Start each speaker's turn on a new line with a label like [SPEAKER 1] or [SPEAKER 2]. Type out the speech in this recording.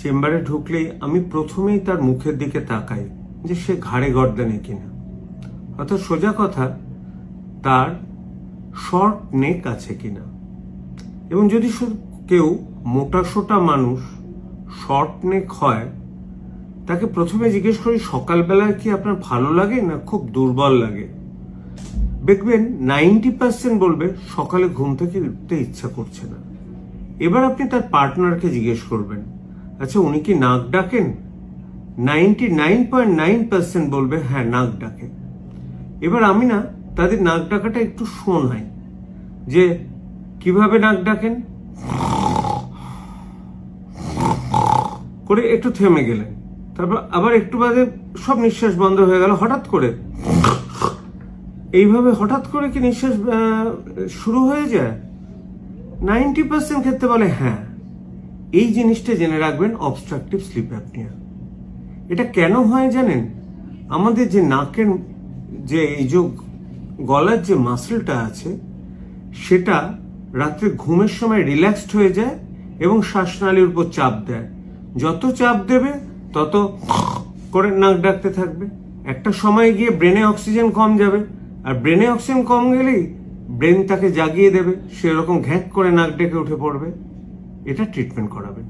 [SPEAKER 1] চেম্বারে ঢুকলেই আমি প্রথমেই তার মুখের দিকে তাকাই যে সে ঘাড়ে গর্দানে কিনা। অর্থাৎ সোজা কথা, তার শর্ট নেক আছে কিনা। এবং যদি কেউ মোটা সোটা মানুষ শর্ট নেক হয়, তাকে প্রথমে জিজ্ঞেস করি সকালবেলায় কি আপনার ভালো লাগে না খুব দুর্বল লাগে। দেখবেন 90% বলবে সকালে ঘুম থেকে উঠতে ইচ্ছা করছে না। এবার আপনি তার পার্টনারকে জিজ্ঞেস করবেন, আচ্ছা উনি কি নাক ডাকেন? 99.9% বলবে হ্যাঁ নাক ডাকে। এবার আমি না তাদের নাক ডাকাটা একটু শোনাই যে কিভাবে নাক ডাকেন। করে একটু থেমে গেলেন, তারপর আবার একটু বাদে সব নিঃশ্বাস বন্ধ হয়ে গেল হঠাৎ করে। এইভাবে হঠাৎ করে কি নিঃশ্বাস শুরু হয়ে যায়? 90% ক্ষেত্রে বলে হ্যাঁ। এই জিনিসটা জেনে রাখবেন, অবস্ট্রাকটিভ স্লিপ অ্যাপনিয়া। এটা কেন হয় জানেন? আমাদের যে নাকের যে এই যে গলার যে মাসেলটা আছে, সেটা রাত্রে ঘুমের সময় রিল্যাক্সড হয়ে যায় এবং শ্বাসনালীর উপর চাপ দেয়। যত চাপ দেবে তত করে নাক ডাকতে থাকবে। একটা সময় গিয়ে ব্রেনে অক্সিজেন কম যাবে, আর ব্রেনে অক্সিজেন কম গেলেই ব্রেন তাকে জাগিয়ে দেবে, সেরকম ঘ্যাঁক করে নাক ডেকে উঠে পড়বে। এটা ট্রিটমেন্ট করাবেন।